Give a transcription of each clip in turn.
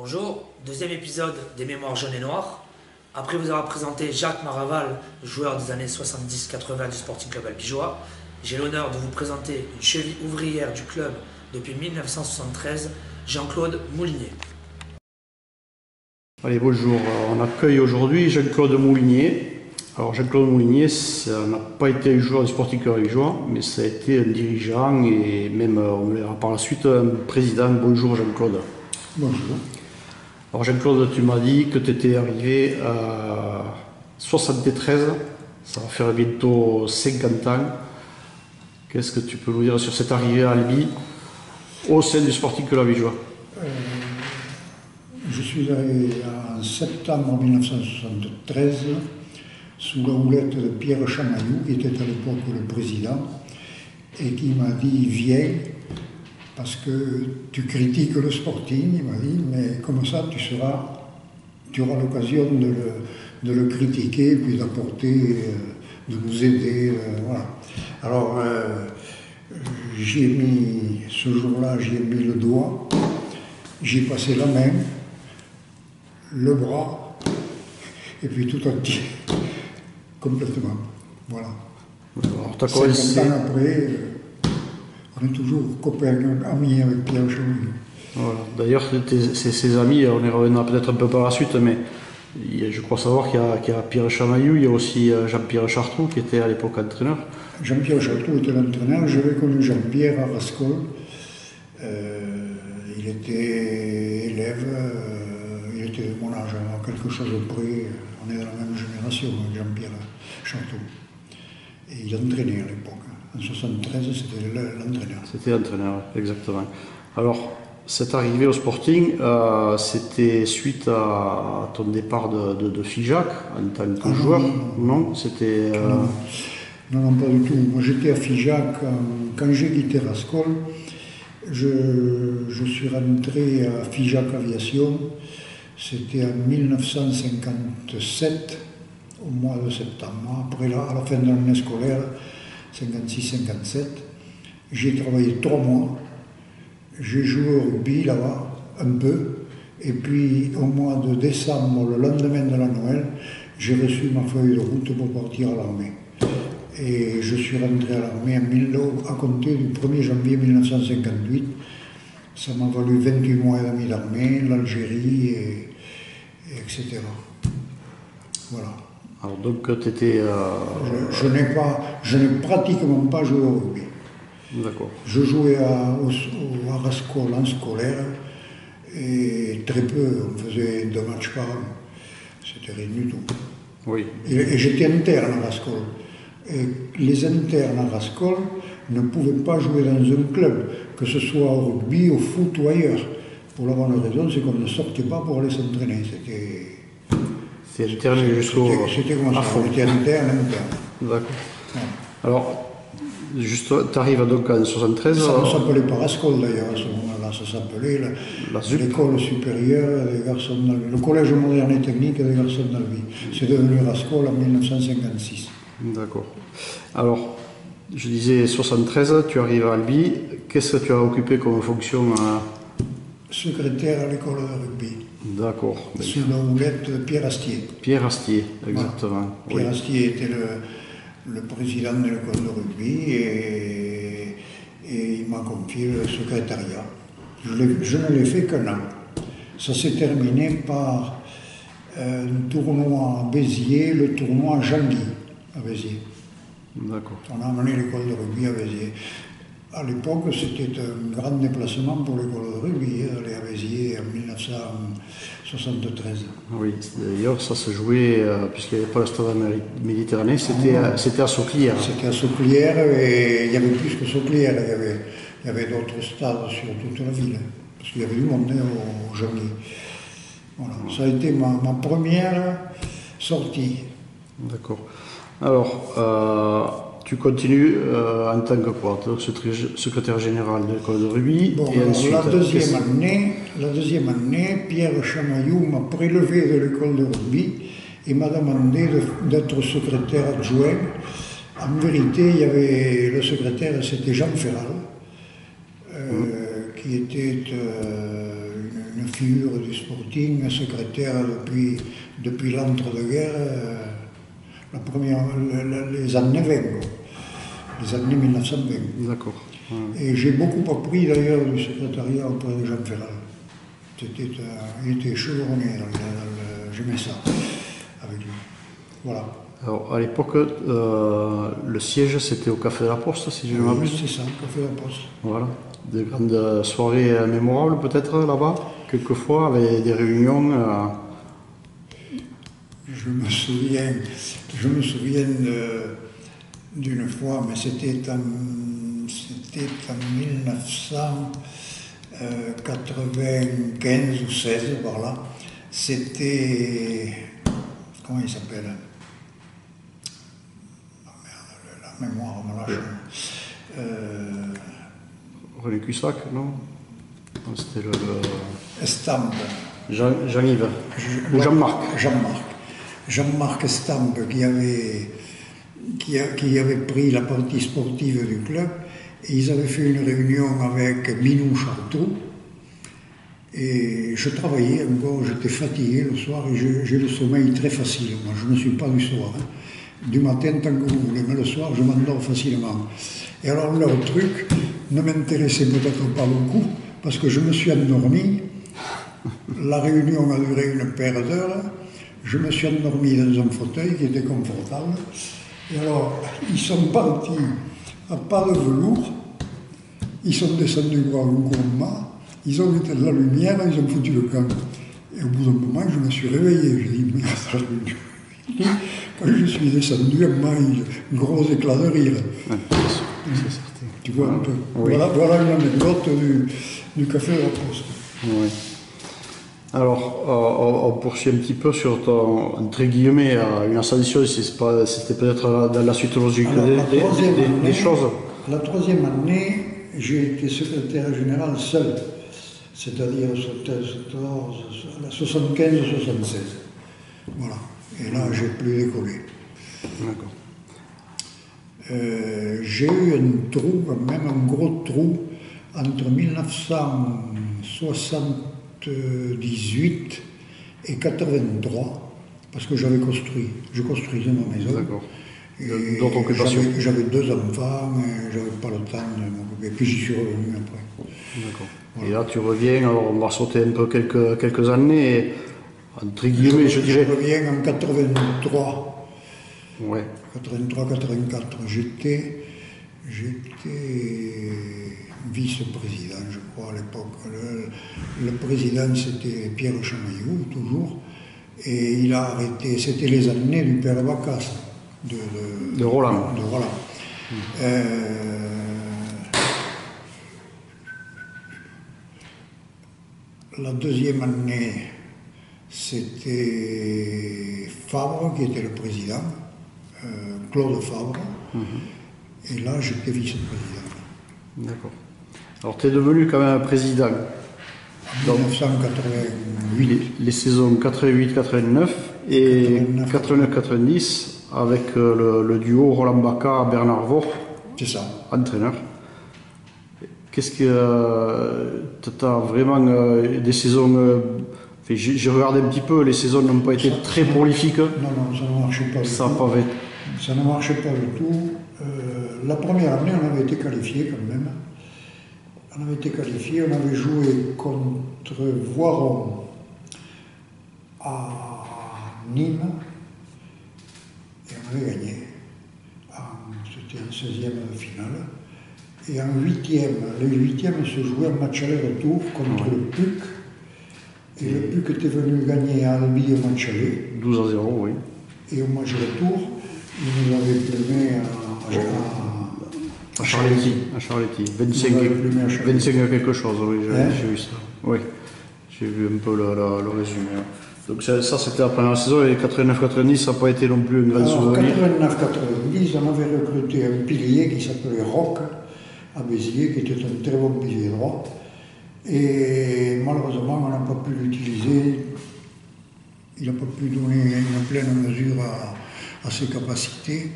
Bonjour, deuxième épisode des Mémoires jaunes et noires. Après vous avoir présenté Jacques Maraval, joueur des années 70-80 du Sporting Club albigeois, j'ai l'honneur de vous présenter une cheville ouvrière du club depuis 1973, Jean-Claude Moulinier. Allez, bonjour. On accueille aujourd'hui Jean-Claude Moulinier. Alors Jean-Claude Moulinier, ça n'a pas été un joueur du Sporting Club albigeois, mais ça a été un dirigeant et même, on verra par la suite, un président. Bonjour Jean-Claude. Bonjour. Alors Jean-Claude, tu m'as dit que tu étais arrivé à 73, ça va faire bientôt 50 ans. Qu'est-ce que tu peux nous dire sur cette arrivée à Albi au sein du Sporting Club albigeois? Je suis arrivé en septembre 1973 sous la houlette de Pierre Chamaillou, qui était à l'époque le président, et qui m'a dit « Viens, parce que tu critiques le Sporting », il m'a dit, mais comme ça tu auras l'occasion de le critiquer, puis d'apporter, de nous aider, voilà. Alors, ce jour-là, j'y ai mis le doigt, j'ai passé la main, le bras, et puis tout entier, complètement, voilà. Alors, t'as 50 ans après, on est toujours copains, amis avec Pierre Chamaillou. Voilà. D'ailleurs, ces amis, on y reviendra peut-être un peu par la suite, mais je crois savoir qu'il y a Pierre Chamaillou, il y a aussi Jean-Pierre Chartrou qui était à l'époque entraîneur. Jean-Pierre Chartrou était l'entraîneur, j'avais connu Jean-Pierre à Rascol. Il était élève, il était de mon âge, à quelque chose près, on est de la même génération, Jean-Pierre Chartrou. Et il entraînait à l'époque. En 73, c'était l'entraîneur. C'était l'entraîneur, exactement. Alors, cette arrivée au Sporting, c'était suite à ton départ de Figeac en tant que joueur? Non, c'était... Non, pas du tout. Moi, j'étais à Figeac. Quand j'ai quitté Rascol, je suis rentré à Figeac Aviation. C'était en 1957, au mois de septembre. Après, à la fin de l'année scolaire, 56-57, j'ai travaillé 3 mois. J'ai joué au rugby là-bas, un peu. Et puis, au mois de décembre, le lendemain de la Noël, j'ai reçu ma feuille de route pour partir à l'armée. Et je suis rentré à l'armée à compter du 1er janvier 1958. Ça m'a valu 28 mois et demi d'armée, l'Algérie, etc. Voilà. Alors donc tu étais... Je n'ai pratiquement pas joué au rugby. D'accord. Je jouais à Rascol en scolaire, et très peu, on faisait 2 matchs par an. C'était rien du tout. Oui. Et j'étais interne à Rascol. Et les internes à Rascol ne pouvaient pas jouer dans un club, que ce soit au rugby, au foot ou ailleurs. Pour la bonne raison, c'est qu'on ne sortait pas pour aller s'entraîner. C'est interne jusqu'au... C'était comme ça, on était interne. D'accord. Ouais. Alors, juste, tu arrives donc en 73... Ça ne s'appelait pas Rascol d'ailleurs à ce moment-là, ça s'appelait l'école supérieure des garçons d'Albi, le collège moderne et technique des garçons d'Albi. C'est devenu Rascol en 1956. D'accord. Alors, je disais 73, tu arrives à Albi. Qu'est-ce que tu as occupé comme fonction Secrétaire à l'école de rugby. D'accord. Sous la houlette de Pierre Astier. Pierre Astier, exactement. Voilà. Pierre Astier était le président de l'école de rugby et il m'a confié le secrétariat. Je ne l'ai fait qu'un an. Ça s'est terminé par un tournoi à Béziers, le tournoi Jean-Guy à Béziers. D'accord. On a amené l'école de rugby à Béziers. À l'époque, c'était un grand déplacement pour l'école de rugby, aller à Béziers en 1973. Oui, d'ailleurs, ça se jouait, puisqu'il n'y avait pas le stade Méditerranée, c'était à Sauclières. C'était à Sauclières, et il y avait plus que Sauclières, il y avait d'autres stades sur toute la ville, parce qu'il y avait du monde au Jean-Guy. Voilà, ça a été ma première sortie. D'accord. Alors, tu continues en tant que quoi, secrétaire général de l'école de rugby. Bon, et ensuite, la deuxième année, Pierre Chamaillou m'a prélevé de l'école de rugby et m'a demandé d'être secrétaire adjoint. En vérité, il y avait le secrétaire, c'était Jean Ferral, qui était une figure du Sporting, secrétaire depuis l'entre-deux-guerres, les années 20, quoi. Les années 1920. D'accord. Et j'ai beaucoup appris d'ailleurs du secrétariat auprès de Jean Ferral. Il était chevronné, j'aimais ça avec lui. Voilà. Alors, à l'époque, le siège, c'était au Café de la Poste, si je ne m'abuse. C'est ça, Café de la Poste. Voilà. Des grandes soirées mémorables, peut-être, là-bas, quelquefois, avec des réunions. Je me souviens d'une fois, mais c'était en 1995 ou 16, par là. C'était. Comment il s'appelle? Oh merde, la mémoire me lâche. René Cussac, non? Non, c'était le. Stamp. Jean-Yves. Ou Jean-Marc. Jean-Marc Stamp qui avait pris la partie sportive du club. Et ils avaient fait une réunion avec Minou Chartrou. Et je travaillais encore, j'étais fatigué le soir et j'ai le sommeil très facile. Moi, je ne suis pas du soir. Hein. Du matin, tant que vous voulez, mais le soir, je m'endors facilement. Et alors, leur truc ne m'intéressait peut-être pas beaucoup, parce que je me suis endormi. La réunion a duré une paire d'heures. Je me suis endormi dans un fauteuil qui était confortable. Et alors, ils sont partis à pas de velours. Ils sont descendus voir le gourmand. Ils ont éteint la lumière, ils ont foutu le camp. Et au bout d'un moment, je me suis réveillé. J'ai dit, mais quand je suis descendu, un gros éclat de rire. Ouais, c'est certain. Tu vois un peu. Oui. Voilà une anecdote du Café de la Poste. Oui. Alors, on poursuit un petit peu sur ton, entre guillemets, une ascension, c'était peut-être dans la suite logique des choses. La troisième année, j'ai été secrétaire général seul, c'est-à-dire 75-76. Voilà. Et là, j'ai plus décollé. D'accord. J'ai eu un trou, même un gros trou, entre 1978 et 83, parce que je construisais ma maison. D'accord. D'autres occupations. J'avais 2 enfants, j'avais pas le temps de m'occuper, et puis j'y suis revenu après. D'accord. Voilà. Et là, tu reviens, alors on va sauter un peu quelques années, et, entre guillemets, je dirais. Je reviens en 83. Ouais. 83-84. J'étais vice-président, je crois, à l'époque. Le président, c'était Pierre Chamaillou, toujours. Et il a arrêté, c'était les années du père Bacas, de Roland. De Roland. La deuxième année, c'était Fabre qui était le président, Claude Fabre. Et là, j'étais vice-président. D'accord. Alors, tu es devenu quand même président. En 1988. Les saisons 88-89 et 89-90 avec le duo Roland Bacca, Bernard Vaux, c'est ça. Entraîneur. Qu'est-ce que tu as vraiment des saisons j'ai regardé un petit peu, les saisons n'ont pas été très prolifiques. Non, ça ne marchait pas du tout. Ça ne marchait pas du tout. La première année, on avait été qualifiés quand même. On avait été qualifiés, on avait joué contre Voiron à Nîmes et on avait gagné. C'était en 16e de finale. Et en 8e, le 8e se jouait un match aller-retour contre le PUC. Et le PUC était venu gagner à Albi au match aller. 12-0, oui. Et au match retour, il nous avait plumé à Charletti. 25 quelque chose, oui, j'ai vu ça. Oui, j'ai vu un peu le résumé. Donc ça c'était la première saison, et 89-90, ça n'a pas été non plus une grande souvenir. En 89-90, on avait recruté un pilier qui s'appelait Roch, à Béziers, qui était un très bon pilier droit. Et malheureusement, on n'a pas pu l'utiliser. Il n'a pas pu donner une pleine mesure à ses capacités,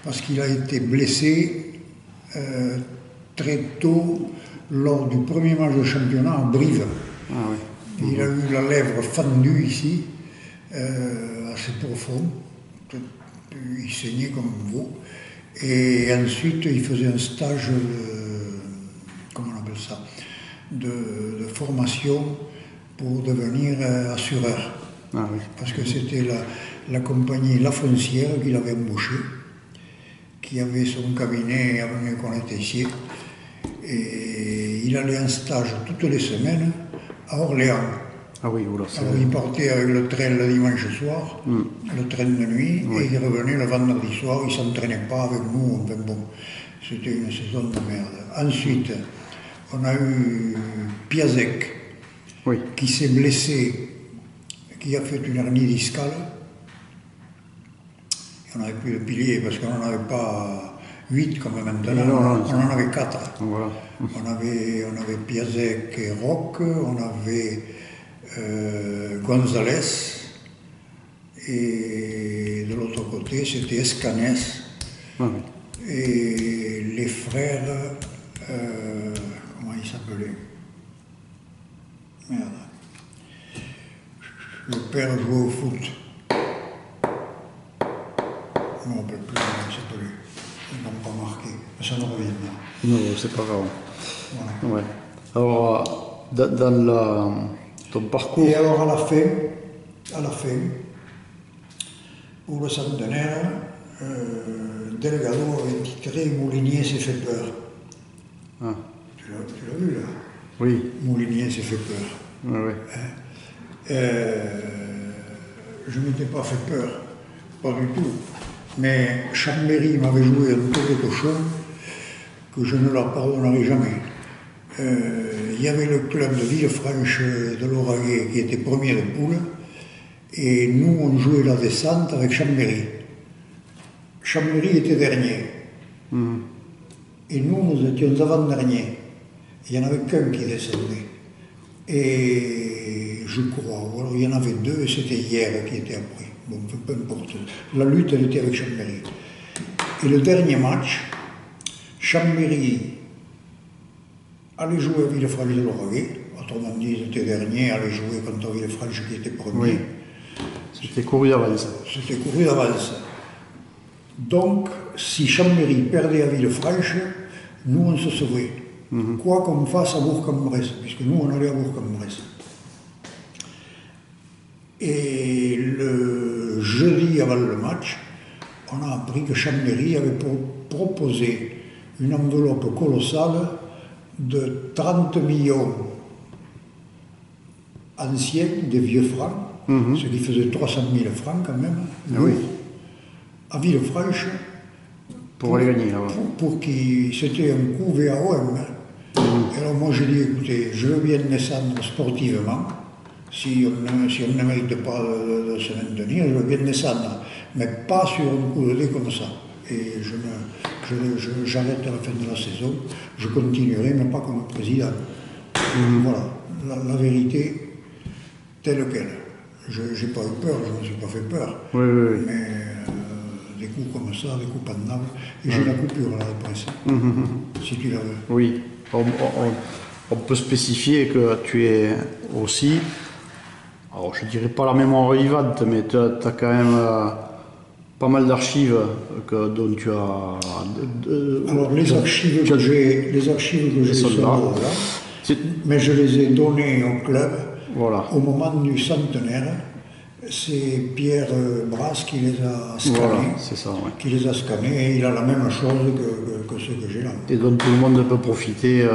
parce qu'il a été blessé très tôt lors du premier match de championnat à Brive. Ah, oui. Il a eu la lèvre fendue ici, assez profond. Il saignait comme un veau. Et ensuite, il faisait un stage comment on appelle ça, de formation pour devenir assureur. Ah oui. Parce que c'était la compagnie La Foncière qui l'avait embauché, qui avait son cabinet avenue Conet-Tessier. Et il allait en stage toutes les semaines à Orléans. Ah oui, oula. Alors il partait avec le train le dimanche soir, le train de nuit, et il revenait le vendredi soir. Il ne s'entraînait pas avec nous. Enfin bon, c'était une saison de merde. Ensuite, on a eu Piasek, qui s'est blessé, qui a fait une hernie discale. Et on n'avait plus de piliers parce qu'on n'en avait pas 8 comme maintenant, on en avait 4. Voilà. On avait Piasek et Roch, on avait Gonzalez, et de l'autre côté c'était Escanès, et les frères, comment ils s'appelaient? Merde. Le père jouait au foot. Je ne me rappelle plus comment ils s'appelaient. Ils n'ont pas marqué. Ça ne revient pas. Non, c'est pas grave. Voilà. Ouais. Alors, dans ton parcours... Et alors à la fin, pour le centenaire, Delgado avait titré Moulinier s'est fait peur. Ah. Tu l'as vu là? Oui. Moulinier s'est fait peur. Oui. Je ne m'étais pas fait peur, pas du tout. Mais Chambéry m'avait joué un tour de cochon que je ne leur pardonnerai jamais. Il y avait le club de Villefranche de l'Auragais qui était premier de poule, et nous on jouait la descente avec Chambéry. Chambéry était dernier. Et nous étions avant-derniers. Il n'y en avait qu'un qui descendait. Et je crois, ou alors il y en avait 2 et c'était hier qui était après. Bon, peu importe. La lutte, elle était avec Chambéry. Et le dernier match, Chambéry allait jouer à Villefranche de l'Auragais. Autrement dit, ils étaient derniers, allaient jouer contre Villefranche qui était premier. Oui. C'était couru d'avance. C'était couru d'avance. Donc, si Chambéry perdait à Villefranche, nous on se sauvait. Quoi qu'on fasse à Bourg-en-Bresse, puisque nous on allait à Bourg-en-Bresse. Et le jeudi avant le match, on a appris que Chambéry avait proposé une enveloppe colossale de 30 millions anciens, des vieux francs, ce qui faisait 300 000 francs quand même, à Villefranche. Pour aller gagner là-bas. C'était un coup VAOM. Alors moi j'ai dit, écoutez, je veux bien descendre sportivement, si on ne mérite pas de se maintenir, je veux bien descendre, mais pas sur un coup de dé comme ça. Et j'arrête à la fin de la saison, je continuerai, mais pas comme président. Voilà, la vérité telle quelle. Je n'ai pas eu peur, je ne me suis pas fait peur, mais des coups comme ça, des coups pendables, et j'ai la coupure là, de presse, si tu la veux. Oui, on peut spécifier que tu es aussi, alors je dirais pas la mémoire vivante, mais tu as quand même pas mal d'archives dont tu as... Alors les archives que j'ai sont là, mais je les ai données au club au moment du centenaire. C'est Pierre Brasse qui les a scannés. Voilà, c'est ça, qui les a scannés, et il a la même chose que ceux que j'ai là. Et dont tout le monde peut profiter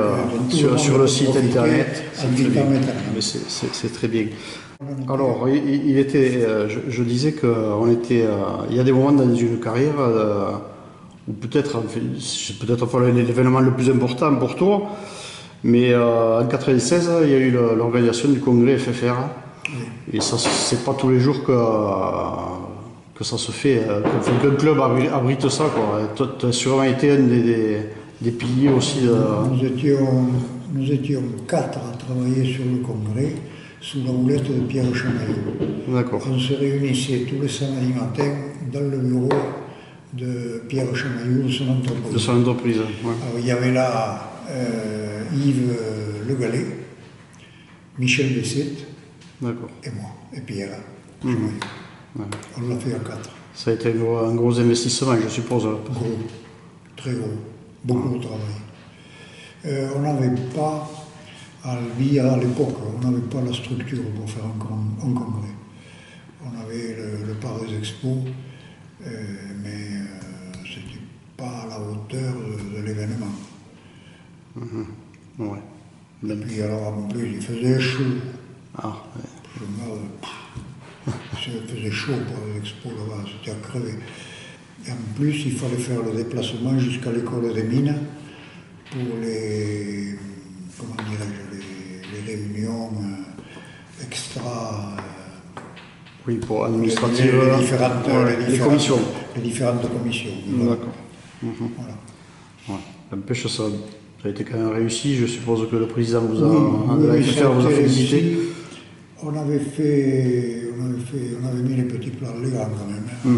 sur le site internet. C'est très bien. Alors, il était, je disais qu'il était, il y a des moments dans une carrière où peut-être pas l'événement le plus important pour toi, mais en 1996, il y a eu l'organisation du congrès FFR. Et ça, c'est pas tous les jours que ça se fait, qu'un club abrite ça, quoi. Tu as sûrement été un des piliers aussi de... Nous étions 4 à travailler sur le congrès, sous la houlette de Pierre Chamaillot. D'accord. On se réunissait tous les samedis matins dans le bureau de Pierre Chamaillot, de son entreprise. De son entreprise, oui. Alors, il y avait là Yves Le Gallet, Michel Bessette D'accord. et moi, et Pierre. Mhm. Ouais. On l'a fait à 4. Ça a été un gros investissement, je suppose. Gros, très gros, beaucoup de travail. On n'avait pas, à Albi, à l'époque, on n'avait pas la structure pour faire un congrès. On avait le parc des expos, mais c'était pas à la hauteur de l'événement. Ouais. Et puis alors en plus, il faisait chaud. Ah, ouais. Il faisait chaud pour les expos là-bas, c'était à crever. Et en plus, il fallait faire le déplacement jusqu'à l'école des mines pour les, comment dirais-je, les réunions extra. Oui, pour administrative. Les commissions. Les différentes commissions. D'accord. Voilà. Ouais. N'empêche, ça a été quand même réussi. Je suppose que le président vous ça a été félicité. réussi. On avait mis les petits plans légaux quand même. Hein. On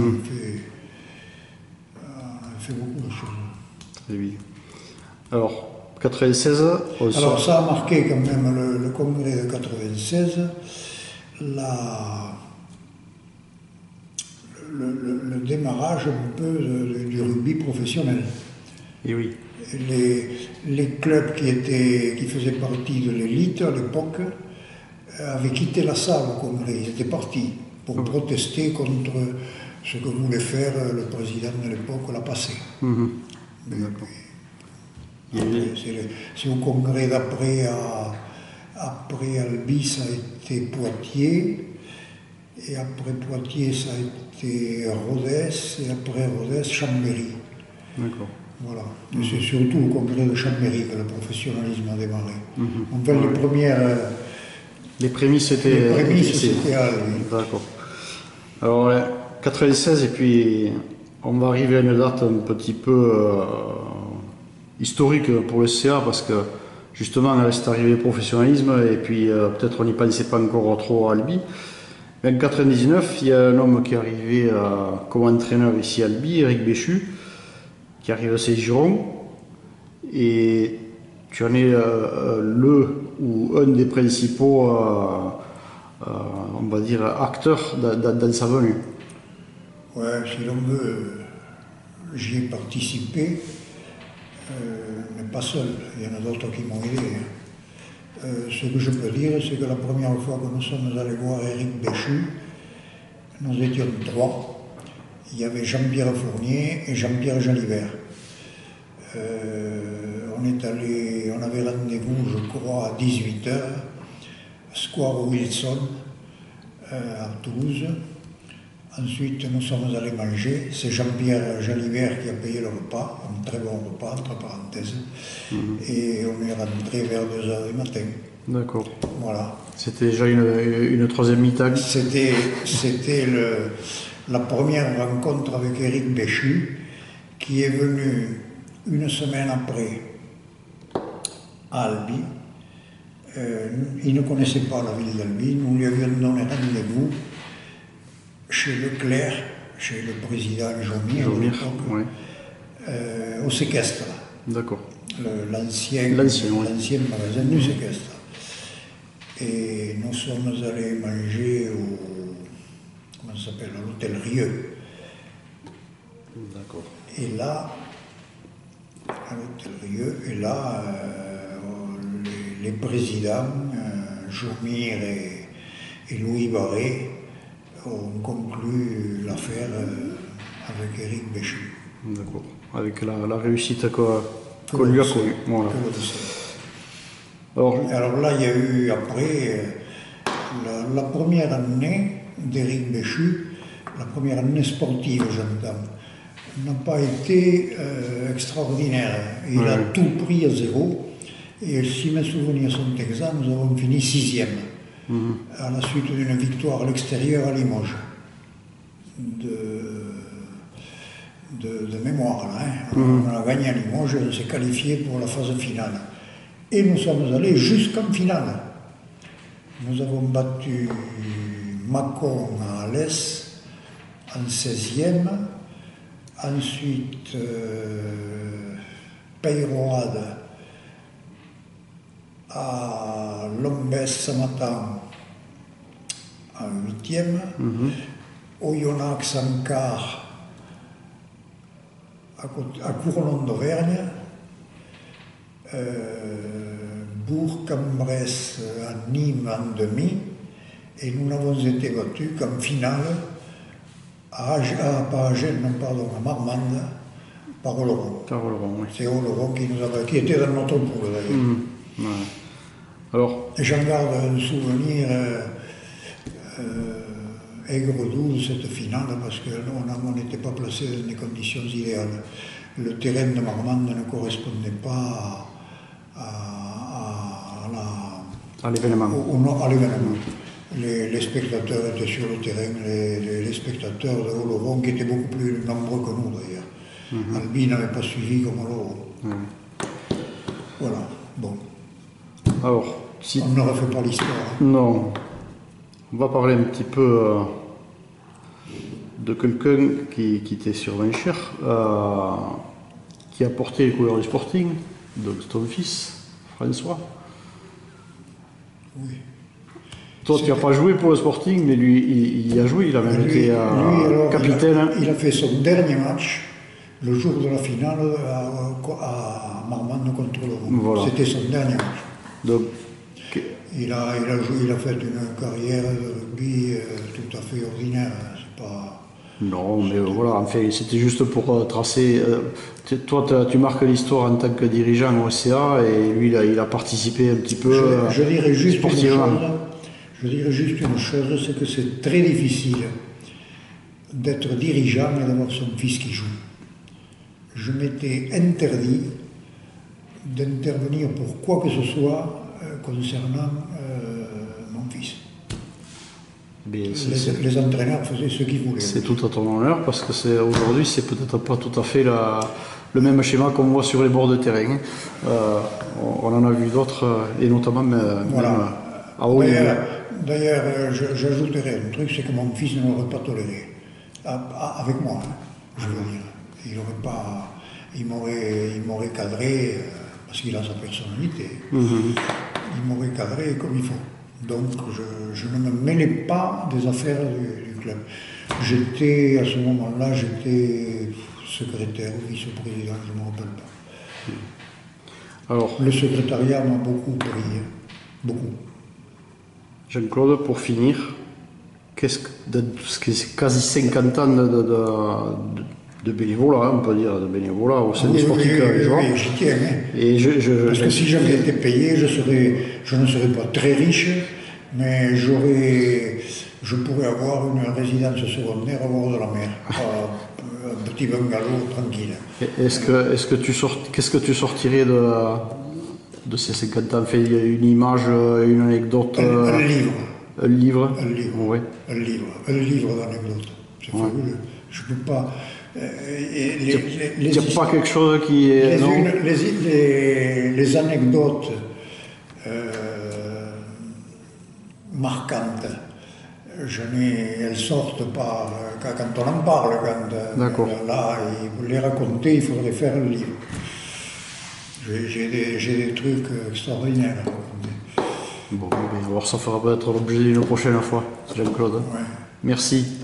avait fait beaucoup de choses. Très bien. Alors, 96. Alors ça a marqué quand même le congrès de 96, le démarrage un peu du rugby professionnel. Et oui. Les clubs qui faisaient partie de l'élite à l'époque avaient quitté la salle au congrès, ils étaient partis pour protester contre ce que voulait faire le président de l'époque, la passé. D'accord. C'est au congrès d'après, après Albi, ça a été Poitiers, et après Poitiers, ça a été Rodez, et après Rodez, Chambéry. D'accord. Voilà. Et c'est surtout au congrès de Chambéry que le professionnalisme a démarré. Enfin, Les prémices, c'était à Albi. D'accord. Alors, 96, et puis on va arriver à une date un petit peu historique pour le CA, parce que justement, on avait cette arrivée professionnalisme, et puis peut-être on n'y pensait pas encore trop à Albi. Mais en 99, il y a un homme qui est arrivé comme entraîneur ici à Albi, Eric Béchu, qui arrive à Saint-Giron, et tu en es le ou un des principaux, on va dire, acteurs dans sa venue. Ouais, si l'on veut, j'y ai participé, mais pas seul, il y en a d'autres qui m'ont aidé. Ce que je peux dire, c'est que la première fois que nous sommes allés voir Eric Béchu, nous étions 3. Il y avait Jean-Pierre Fournier et Jean-Pierre Jalibert. On avait rendez-vous, je crois, à 18h, Square Wilson, à Toulouse. Ensuite, nous sommes allés manger. C'est Jean-Pierre Jalibert qui a payé le repas, un très bon repas, entre parenthèses. Et on est rentré vers 2h du matin. D'accord. Voilà. C'était déjà une troisième mi-temps. C'était la première rencontre avec Eric Béchu, qui est venu une semaine après à Albi. Il ne connaissait pas la ville d'Albi. Nous lui avions donné rendez-vous chez Leclerc, chez le président Jomir, ouais. au séquestre. D'accord. L'ancien magasin du séquestre. Et nous sommes allés manger comment ça s'appelle, à l'hôtel Rieux. D'accord. Et là, à l'hôtel Rieux, les présidents, Jomir et Louis Barré, ont conclu l'affaire avec Eric Béchu. D'accord. Avec la réussite qu'on lui a connue. Voilà. Alors là, il y a eu après la première année d'Eric Béchu, la première année sportive, j'entends, n'a pas été extraordinaire. Il a tout pris à zéro. Et si mes souvenirs sont exacts, nous avons fini 6e, à la suite d'une victoire à l'extérieur à Limoges. De mémoire, là. On a gagné à Limoges et on s'est qualifié pour la phase finale. Et nous sommes allés jusqu'en finale. Nous avons battu Mâcon à Alès en 16e. Ensuite, Peyrehorade à Lombès Samatan en 8e, Oyonnax Sankar à Courlon d'Auvergne, Bourg-en-Bresse à Nîmes en demi, et nous n'avons été battus qu'en finale à Marmande, par Oloron. Oui. C'est Oloron qui était dans notre poule d'ailleurs. Ouais. Alors, Et j'en garde un souvenir aigre-doux de cette finale parce qu'on n'était pas placé dans des conditions idéales. Le terrain de Marmande ne correspondait pas à l'événement. Les spectateurs étaient sur le terrain, les spectateurs de Oloron qui étaient beaucoup plus nombreux que nous d'ailleurs. Albi n'avait pas suivi comme Oloron. Voilà, bon. Alors, si... On ne refait pas l'histoire. Non. On va parler un petit peu de quelqu'un qui était sur Vinchère, qui a porté les couleurs du Sporting, donc ton fils, François. Oui. Toi, tu n'as pas joué pour le Sporting, mais lui, il y a joué, il a même été capitaine. Il a fait son dernier match le jour de la finale à Marmande contre Oloron. Voilà. C'était son dernier match. Donc, il a fait une carrière de rugby tout à fait ordinaire. C'est pas... non, mais voilà, en fait, c'était juste pour tracer. Toi, tu marques l'histoire en tant que dirigeant au CA et lui, il a participé un petit peu je dirais juste sportivement. Je dirais juste une chose, c'est que c'est très difficile d'être dirigeant et d'avoir son fils qui joue. Je m'étais interdit d'intervenir pour quoi que ce soit concernant mon fils. Les entraîneurs faisaient ce qu'ils voulaient. C'est tout à ton honneur parce que aujourd'hui, c'est peut-être pas tout à fait le même schéma qu'on voit sur les bords de terrain. On en a vu d'autres, et notamment voilà. même à haut niveau. D'ailleurs, j'ajouterais un truc, c'est que mon fils ne m'aurait pas toléré. Avec moi, hein, je veux dire. Il m'aurait cadré, parce qu'il a sa personnalité. Il m'aurait cadré comme il faut. Donc, je ne me mêlais pas des affaires du club. À ce moment-là, j'étais secrétaire ou vice-président, je ne me rappelle pas. Alors, le secrétariat m'a beaucoup pris, beaucoup. Jean-Claude, pour finir, c'est quasi 50 ans de bénévolat, on peut dire, de bénévolat au sein du Sporting Club. Oui, j'y tiens. Hein. Parce que si j'avais été payé, je ne serais pas très riche, mais je pourrais avoir une résidence secondaire au bord de la mer, un petit bungalow tranquille. Qu'est-ce que tu sortirais de ces 50 ans? Fait une image, une anecdote. Un livre. Un livre. Un livre. Oui. Un livre d'anecdotes. C'est fabuleux. Je ne peux pas. Il n'y a pas quelque chose qui est. Les anecdotes marquantes, elles sortent pas quand on en parle. D'accord. Là, pour les raconter, il faudrait faire un livre. J'ai des trucs extraordinaires à raconter. Bon, alors ça fera peut-être l'objet d'une prochaine fois, Jean-Claude. Ouais. Merci.